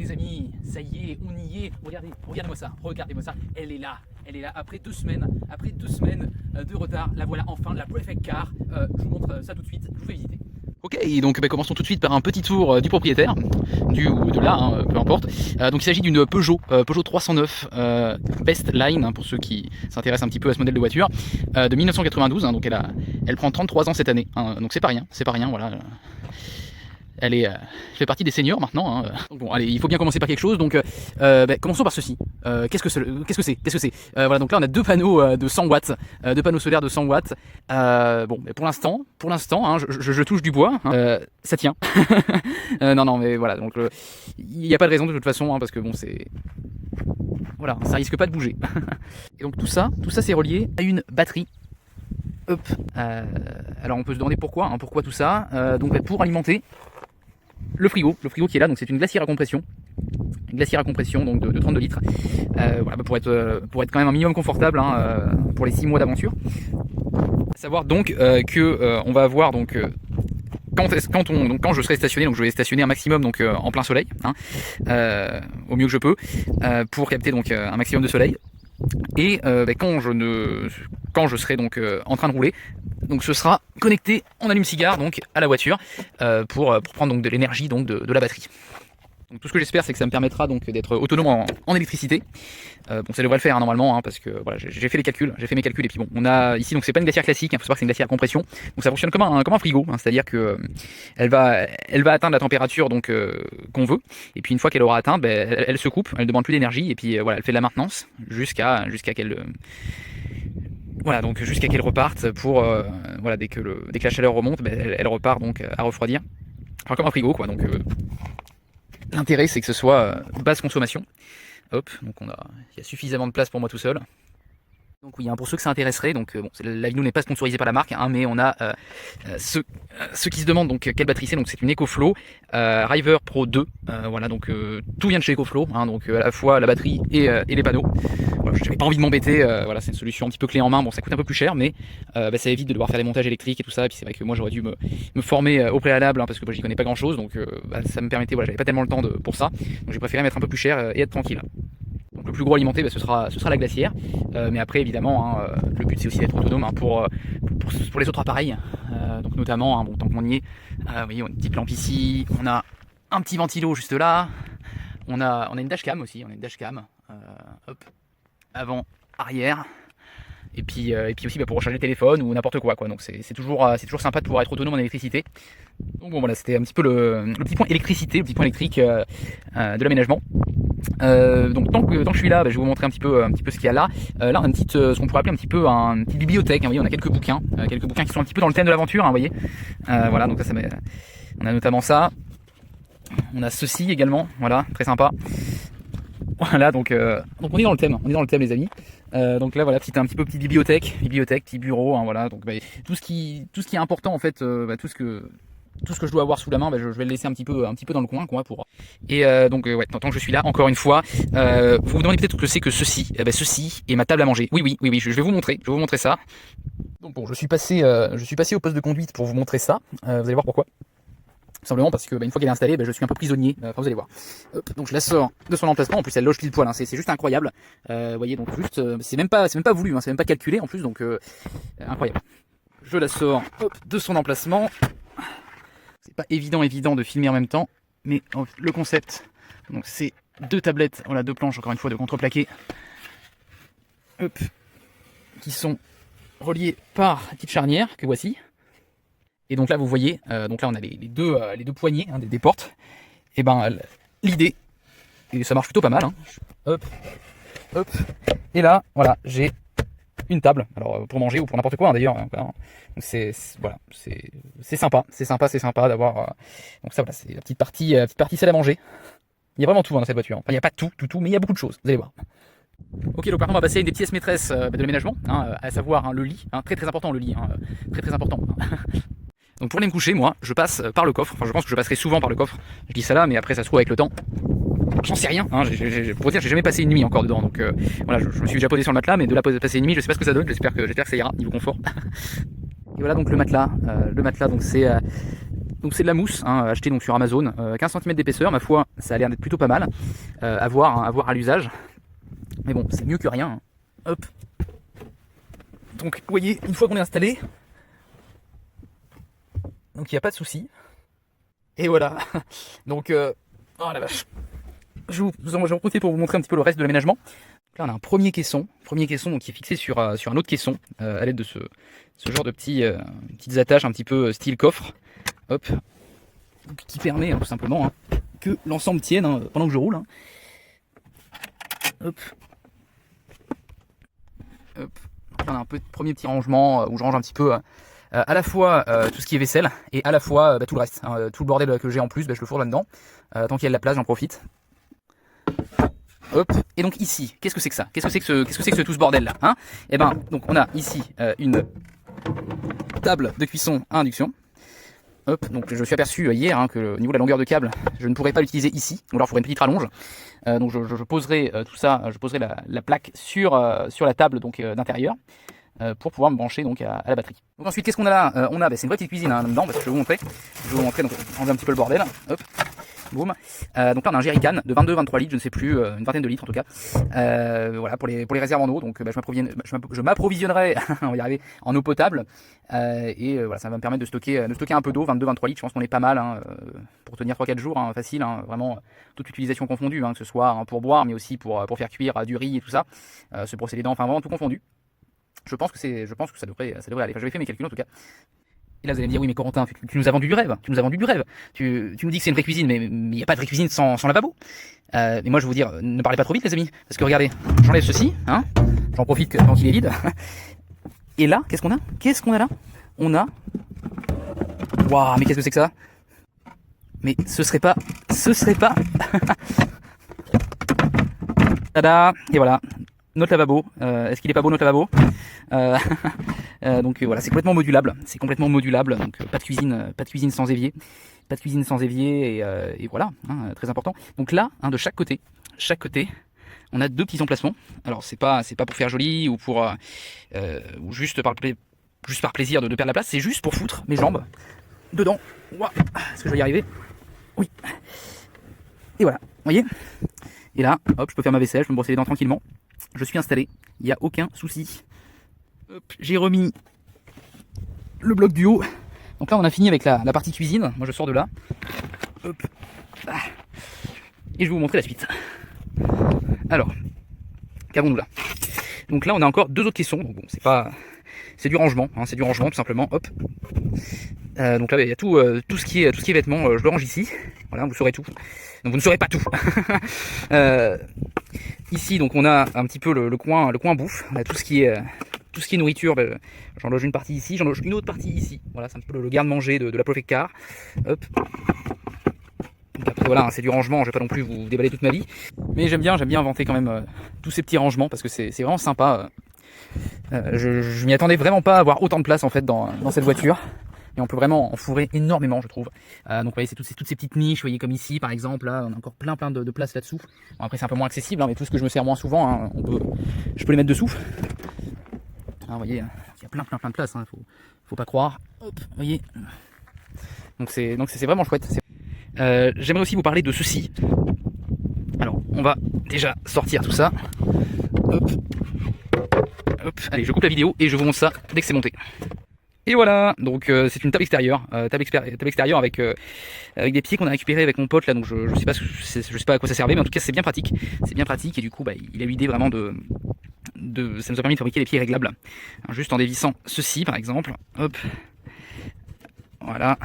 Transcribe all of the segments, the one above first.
les amis, ça y est, on y est. Regardez-moi ça, regardez-moi ça. Elle est là, après 2 semaines, de retard. La voilà enfin, la Prefect Car. Je vous montre ça tout de suite, je vous fais visiter. Ok, donc commençons tout de suite par un petit tour du propriétaire, ou de là, hein, peu importe. Donc il s'agit d'une Peugeot 309 Best Line, hein, pour ceux qui s'intéressent un petit peu à ce modèle de voiture, de 1992, hein, donc elle prend 33 ans cette année, hein, donc c'est pas rien, voilà. Elle fait partie des seniors maintenant, hein. Donc bon, allez, il faut bien commencer par quelque chose. Donc, commençons par ceci. Qu'est-ce que c'est? Voilà, donc là on a 2 panneaux de 100 watts, 2 panneaux solaires de 100 watts. Bon, mais pour l'instant, hein, je touche du bois, hein, ça tient. Non, mais voilà, donc il n'y a pas de raison de toute façon, hein, parce que bon, voilà, ça risque pas de bouger. Et donc tout ça c'est relié à une batterie. Hop. Alors on peut se demander pourquoi tout ça. Donc pour alimenter le frigo qui est là, donc c'est une glacière à compression. Donc de 32 litres. Voilà, pour être quand même un minimum confortable, hein, pour les 6 mois d'aventure. À savoir donc que on va avoir donc quand je serai stationné, donc je vais stationner un maximum donc en plein soleil, hein, au mieux que je peux, pour capter donc un maximum de soleil. Et quand je serai donc en train de rouler, donc ce sera connecté en allume-cigare donc à la voiture, pour prendre donc de l'énergie donc de la batterie. Donc tout ce que j'espère, c'est que ça me permettra donc d'être autonome en électricité. Bon, ça devrait le faire, hein, normalement, hein, parce que voilà, j'ai fait mes calculs, et puis bon, on a ici donc c'est pas une glacière classique, il faut savoir que c'est une glacière à compression, donc ça fonctionne comme un frigo, hein, c'est-à-dire que elle va atteindre la température donc qu'on veut, et puis une fois qu'elle aura atteint, elle se coupe, elle demande plus d'énergie, et puis voilà, elle fait de la maintenance jusqu'à qu'elle jusqu'à qu'elle reparte pour voilà, dès que la chaleur remonte, elle repart donc à refroidir, enfin comme un frigo quoi. Donc l'intérêt c'est que ce soit basse consommation. Hop, donc il y a suffisamment de place pour moi tout seul. Donc oui, hein, pour ceux que ça intéresserait, donc bon, la vidéo n'est pas sponsorisée par la marque, hein, mais on a ceux qui se demandent donc quelle batterie c'est. Donc c'est une EcoFlow River Pro 2. Voilà, donc tout vient de chez EcoFlow, hein, donc à la fois la batterie et les panneaux. Voilà, j'avais pas envie de m'embêter, voilà, c'est une solution un petit peu clé en main. Bon, ça coûte un peu plus cher, mais ça évite de devoir faire des montages électriques et tout ça. Et puis c'est vrai que moi j'aurais dû me former au préalable, hein, parce que j'y connais pas grand chose, donc ça me permettait, voilà, j'avais pas tellement le temps pour ça, donc j'ai préféré mettre un peu plus cher et être tranquille. Donc le plus gros alimenté, ce sera la glacière, mais après évidemment, hein, le but c'est aussi d'être autonome, hein, pour les autres appareils, donc notamment, hein, bon, tant qu'on y est, vous voyez, on a une petite lampe ici, on a un petit ventilo juste là, on a une dashcam aussi, hop, avant, arrière, et puis aussi pour recharger le téléphone ou n'importe quoi, donc c'est toujours sympa de pouvoir être autonome en électricité. Donc bon, voilà, c'était un petit peu le petit point électricité, le petit point électrique de l'aménagement. Donc tant que je suis là, je vais vous montrer un petit peu ce qu'il y a là. Là on a une petite, ce qu'on pourrait appeler un petit peu une petite bibliothèque, hein, vous voyez, on a quelques bouquins qui sont un petit peu dans le thème de l'aventure, hein, vous voyez. Voilà, donc on a notamment ça. On a ceci également, voilà, très sympa. Voilà, donc on est dans le thème, les amis. Donc là voilà, petite bibliothèque, petit bureau, hein, voilà. Donc tout ce qui est important en fait, tout ce que je dois avoir sous la main, je vais le laisser un petit peu dans le coin, pour. Et donc ouais, tant que je suis là, encore une fois, vous vous demandez peut-être ce que c'est que ceci. Ceci est ma table à manger. Oui, je vais vous montrer. Ça. Donc bon, je suis passé au poste de conduite pour vous montrer ça. Vous allez voir pourquoi. Tout simplement parce que une fois qu'elle est installée, je suis un peu prisonnier. Enfin, vous allez voir. Hop, donc je la sors de son emplacement. En plus, elle loge pile poil, hein. C'est juste incroyable. Vous voyez, donc juste, c'est même pas voulu, hein. C'est même pas calculé en plus, donc incroyable. Je la sors, hop, de son emplacement. C'est pas évident de filmer en même temps, mais le concept, donc c'est 2 tablettes, voilà, 2 planches encore une fois de contreplaqué, hop, qui sont reliées par une petite charnière que voici. Et donc là vous voyez, donc là on a les deux poignées, hein, des portes. Et l'idée, et ça marche plutôt pas mal, hein. Hop, et là voilà, j'ai une table, alors pour manger ou pour n'importe quoi, hein, d'ailleurs. C'est sympa d'avoir. Donc ça voilà, c'est la petite partie salle à manger. Il y a vraiment tout, hein, dans cette voiture. Enfin, il n'y a pas tout, mais il y a beaucoup de choses. Vous allez voir. Ok, donc maintenant on va passer à une des pièces maîtresses de l'aménagement, hein, à savoir, hein, le lit, hein, très important le lit, hein, très important. Donc pour aller me coucher, moi, je passe par le coffre. Enfin, je pense que je passerai souvent par le coffre. Je dis ça là, mais après ça se trouve avec le temps. J'en sais rien, hein. Pour dire, j'ai jamais passé une nuit encore dedans, donc voilà, je me suis déjà posé sur le matelas, mais de là passer une nuit, je sais pas ce que ça donne. J'espère que ça ira niveau confort. Et voilà donc le matelas donc c'est Donc c'est de la mousse, hein, achetée donc sur Amazon, 15 cm d'épaisseur, ma foi, ça a l'air d'être plutôt pas mal, à voir, hein, à voir à l'usage. Mais bon, c'est mieux que rien. Hein. Hop. Donc vous voyez, une fois qu'on est installé, donc il n'y a pas de souci. Et voilà. Donc, oh la vache. Je vais en profiter pour vous montrer un petit peu le reste de l'aménagement. Là, on a un premier caisson donc, qui est fixé sur un autre caisson à l'aide de ce genre de petites attaches un petit peu style coffre. Hop. Donc, qui permet tout simplement que l'ensemble tienne pendant que je roule. Hop. Hop. Donc, là, on a un peu de premier petit rangement où je range un petit peu à la fois tout ce qui est vaisselle et à la fois tout le reste. Tout le bordel que j'ai en plus, je le fourre là-dedans. Tant qu'il y a de la place, j'en profite. Hop. Et donc ici, qu'est-ce que c'est que ça? Qu'est-ce que c'est que tout ce bordel là, hein? Et ben, donc on a ici une table de cuisson à induction. Hop, donc je suis aperçu hier que au niveau de la longueur de câble, je ne pourrais pas l'utiliser ici, ou alors il faudrait une petite rallonge. Donc je poserai tout ça, je poserai la plaque sur la table donc d'intérieur pour pouvoir me brancher donc à la batterie. Donc ensuite, qu'est-ce qu'on a là? On a, c'est une vraie petite cuisine dedans, parce que je vais vous montrer. Donc enlever un petit peu le bordel. Hop. Boum. Donc là on a un jerrycan de 22-23 litres, je ne sais plus, une vingtaine de litres en tout cas. Voilà pour les réserves en eau. Donc je m'approvisionnerai, on va y arriver, en eau potable. Et voilà, ça va me permettre de stocker un peu d'eau, 22-23 litres. Je pense qu'on est pas mal pour tenir 3-4 jours, facile, vraiment toute utilisation confondue, que ce soit pour boire, mais aussi pour faire cuire du riz et tout ça, se brosser les dents, enfin vraiment tout confondu. Je pense que ça devrait aller. Enfin, j'avais fait mes calculs en tout cas. Et là vous allez me dire, oui mais Corentin, tu nous as vendu du rêve, tu nous dis que c'est une vraie cuisine, mais il n'y a pas de vraie cuisine sans lavabo. Mais moi je vais vous dire, ne parlez pas trop vite les amis, parce que regardez, j'enlève ceci, j'en profite tant qu'il est vide. Et là, qu'est-ce qu'on a là? On a... Waouh, mais qu'est-ce que c'est que ça? Mais ce serait pas... Tada. Et voilà, notre lavabo. Est-ce qu'il est pas beau notre lavabo? Donc voilà, c'est complètement modulable. Donc pas de cuisine sans évier. Et voilà, très important. Donc là, de chaque côté, on a deux petits emplacements. Alors c'est pas pour faire joli ou pour ou juste par plaisir de perdre la place. C'est juste pour foutre mes jambes dedans. Ouah, est-ce que je vais y arriver? Oui. Et voilà, vous voyez. Et là, hop, je peux faire ma vaisselle, je peux me brosser les dents tranquillement. Je suis installé, il n'y a aucun souci. Hop, j'ai remis le bloc du haut. Donc là on a fini avec la partie cuisine. Moi je sors de là. Hop. Et je vais vous montrer la suite. Alors, qu'avons-nous là? Donc là on a encore deux autres caissons. Donc bon, c'est du rangement, c'est du rangement tout simplement. Hop. Donc là il y a tout ce qui est vêtements, je le range ici. Voilà, vous saurez tout. Donc vous ne saurez pas tout. Ici donc on a un petit peu le coin bouffe. On a tout ce qui est nourriture. J'en loge une partie ici, j'en loge une autre partie ici. Voilà, c'est un petit peu le garde-manger de la Profeccar. Hop. Donc après voilà, c'est du rangement, je vais pas non plus vous déballer toute ma vie. Mais j'aime bien inventer quand même tous ces petits rangements parce que c'est vraiment sympa. Je m'y attendais vraiment pas à avoir autant de place en fait dans cette voiture. Et on peut vraiment en fourrer énormément, je trouve. Donc vous voyez, c'est toutes ces petites niches, vous voyez, comme ici par exemple, là on a encore plein de place là-dessous. Bon, après c'est un peu moins accessible, mais tout ce que je me sers moins souvent, je peux les mettre dessous. Vous voyez, il y a plein de place, faut pas croire. Hop, vous voyez. Donc c'est vraiment chouette. J'aimerais aussi vous parler de ceci. Alors, on va déjà sortir tout ça. Hop. Hop. Allez, je coupe la vidéo et je vous montre ça dès que c'est monté. Et voilà, donc c'est une table extérieure, avec des pieds qu'on a récupérés avec mon pote là, donc je sais pas à quoi ça servait, mais en tout cas c'est bien pratique et du coup il a eu l'idée vraiment ça nous a permis de fabriquer les pieds réglables, juste en dévissant ceci par exemple, hop, voilà,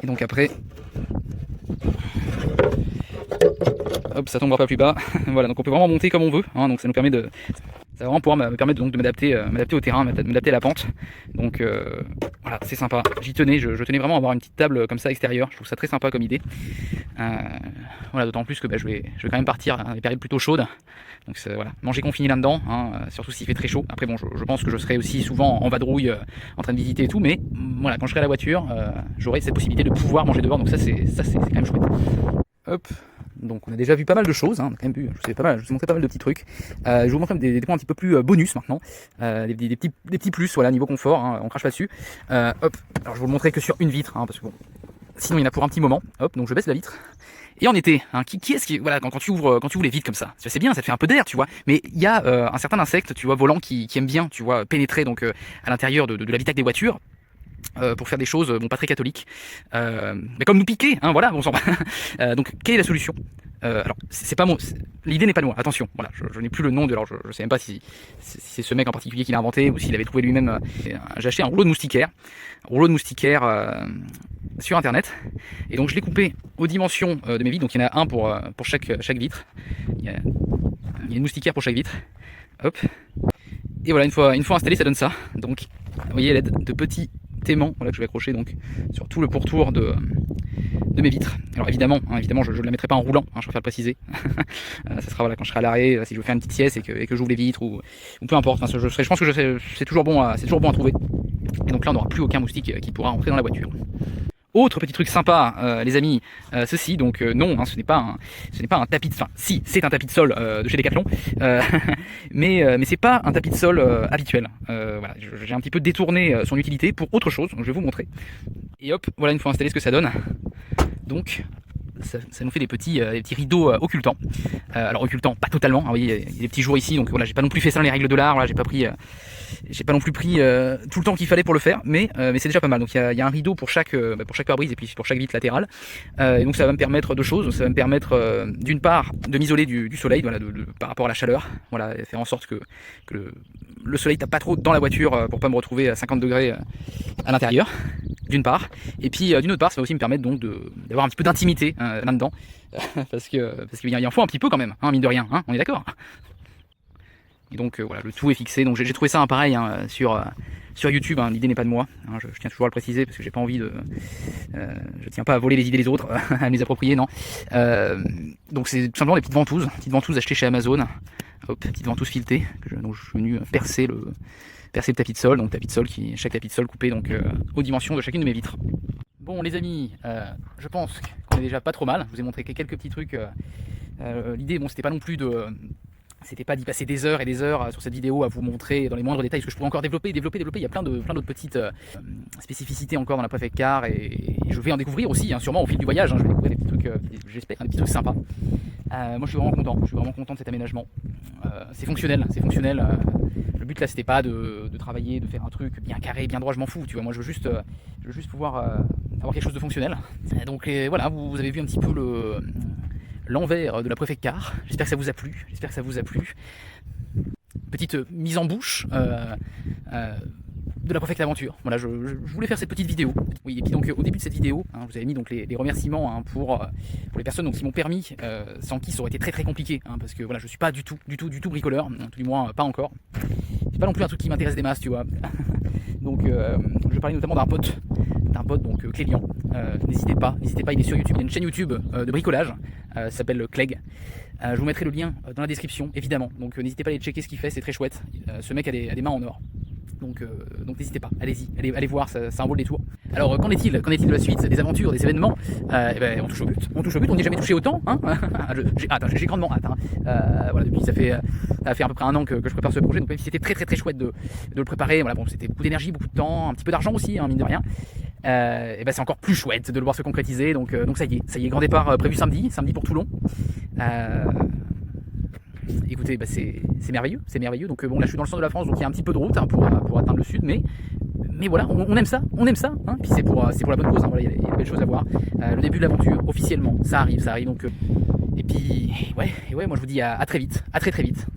et donc après, hop, ça tombera pas plus bas, voilà, donc on peut vraiment monter comme on veut, donc ça nous permet ça va vraiment pouvoir me permettre donc de m'adapter au terrain, m'adapter à la pente. Donc voilà, c'est sympa. J'y tenais, je tenais vraiment à avoir une petite table comme ça extérieure. Je trouve ça très sympa comme idée. Voilà, d'autant plus que je vais quand même partir dans des périodes plutôt chaudes. Donc voilà, manger confiné là-dedans, surtout s'il fait très chaud. Après bon, je pense que je serai aussi souvent en vadrouille, en train de visiter et tout, mais voilà, quand je serai à la voiture, j'aurai cette possibilité de pouvoir manger dehors. Donc ça c'est quand même chouette. Hop, Donc on a déjà vu pas mal de choses, hein. On a quand même vu, je vous ai montré pas mal de petits trucs. Je vais vous montrer des points un petit peu plus bonus maintenant, des petits plus, voilà, niveau confort, hein, on crache pas dessus. Hop, alors je vais vous le montrer que sur une vitre, hein, parce que bon, sinon il y en a pour un petit moment. Hop, donc je baisse la vitre. Et en été, hein, qui est-ce qui, voilà, quand tu ouvres les vitres comme ça, c'est bien, ça te fait un peu d'air, tu vois. Mais il y a un certain insecte, tu vois, volant qui aime bien, tu vois, pénétrer donc à l'intérieur de l'habitacle des voitures. Pour faire des choses bon, pas très catholiques, mais comme nous piquer, hein, voilà, bon sang. Donc quelle est la solution? Alors c'est pas mon, l'idée n'est pas de moi, attention, voilà, je n'ai plus le nom de, alors je sais même pas si c'est ce mec en particulier qui l'a inventé ou s'il avait trouvé lui-même. J'ai acheté un rouleau de moustiquaire, sur internet, et donc je l'ai coupé aux dimensions de mes vitres, donc il y en a un pour chaque vitre, il y a une moustiquaire pour chaque vitre, hop, et voilà, une fois installé, ça donne ça. Donc vous voyez, l'aide de petits aimants, voilà, que je vais accrocher donc sur tout le pourtour de mes vitres. Alors évidemment, je ne la mettrai pas en roulant, hein, je préfère le préciser. Ça sera voilà, quand je serai à l'arrêt, si je veux faire une petite sieste et que j'ouvre les vitres ou peu importe. Enfin, je pense que c'est toujours bon à trouver. Et donc là, on n'aura plus aucun moustique qui pourra entrer dans la voiture. Autre petit truc sympa, les amis, ceci, donc non, hein, ce n'est pas un tapis de, enfin si, c'est un tapis de sol de chez Decathlon, mais c'est pas un tapis de sol habituel. Voilà, j'ai un petit peu détourné son utilité pour autre chose, donc je vais vous montrer. Et hop, voilà, une fois installé, ce que ça donne. Donc ça nous fait des petits rideaux occultants. Alors occultants, pas totalement, hein, vous voyez, il y a des petits jours ici, donc voilà, j'ai pas non plus fait ça dans les règles de l'art, voilà, j'ai pas non plus pris tout le temps qu'il fallait pour le faire, mais c'est déjà pas mal. Donc il y a un rideau pour chaque pare-brise et puis pour chaque vitre latérale. Et donc ça va me permettre deux choses. Ça va me permettre d'une part de m'isoler du soleil, voilà, par rapport à la chaleur, voilà, et faire en sorte que le soleil tape pas trop dans la voiture pour pas me retrouver à 50 degrés à l'intérieur, d'une part. Et puis d'une autre part, ça va aussi me permettre donc d'avoir un petit peu d'intimité là-dedans, parce qu'il en faut un petit peu quand même, hein, mine de rien, hein, on est d'accord. Et donc voilà, le tout est fixé. Donc j'ai trouvé ça pareil hein, sur YouTube, hein. L'idée n'est pas de moi, hein, je tiens toujours à le préciser parce que j'ai pas envie de, je tiens pas à voler les idées des autres, à me les approprier, non. Donc c'est tout simplement des petites ventouses achetées chez Amazon. Hop, petites ventouses filetées donc je suis venu percer le tapis de sol, donc chaque tapis de sol coupé donc aux dimensions de chacune de mes vitres. Bon les amis, je pense qu'on est déjà pas trop mal. Je vous ai montré quelques petits trucs. L'idée, bon, c'était pas non plus d'y passer des heures et des heures sur cette vidéo à vous montrer dans les moindres détails ce que je pourrais encore développer. Il y a plein d'autres petites spécificités encore dans la Prefect Car et je vais en découvrir aussi, hein, sûrement au fil du voyage. Hein, je vais découvrir des petits trucs, j'espère, des petits trucs sympas. Moi je suis vraiment content de cet aménagement. C'est fonctionnel. Le but là c'était pas de travailler, de faire un truc bien carré, bien droit, je m'en fous, tu vois. Moi je veux juste pouvoir avoir quelque chose de fonctionnel. Donc voilà, vous avez vu un petit peu l'envers de la Prefect Car. J'espère que ça vous a plu. Petite mise en bouche de la Prefect Aventure. Voilà, je voulais faire cette petite vidéo. Oui, et puis donc au début de cette vidéo, hein, vous avez mis donc les remerciements hein, pour les personnes donc, qui m'ont permis, sans qui ça aurait été très très compliqué, hein, parce que voilà, je suis pas du tout bricoleur, hein, tout du moins pas encore. C'est pas non plus un truc qui m'intéresse des masses, tu vois. Donc je parlais notamment d'un pote donc Clélian. N'hésitez pas, il est sur YouTube, il y a une chaîne YouTube de bricolage, ça s'appelle Clegg. Je vous mettrai le lien dans la description, évidemment. Donc n'hésitez pas à aller checker ce qu'il fait, c'est très chouette. Ce mec a des mains en or. Donc n'hésitez pas, allez voir, ça en vaut le détour. Alors qu'en est-il de la suite, des aventures, des événements? On touche au but, on n'y a jamais touché autant, hein. J'ai grandement hâte, hein. Voilà, depuis ça fait à peu près un an que je prépare ce projet, donc même si c'était très très très chouette de le préparer, voilà, bon, c'était beaucoup d'énergie, beaucoup de temps, un petit peu d'argent aussi, hein, mine de rien. C'est encore plus chouette de le voir se concrétiser, donc ça y est, grand départ prévu samedi pour Toulon. Écoutez, c'est merveilleux. Donc bon, là je suis dans le centre de la France, donc il y a un petit peu de route hein, pour atteindre le sud, mais voilà, on aime ça, hein. Puis c'est pour la bonne cause, hein. Voilà, il y a de belles choses à voir. Le début de l'aventure, officiellement, ça arrive, donc et puis ouais, moi je vous dis à très vite, à très vite.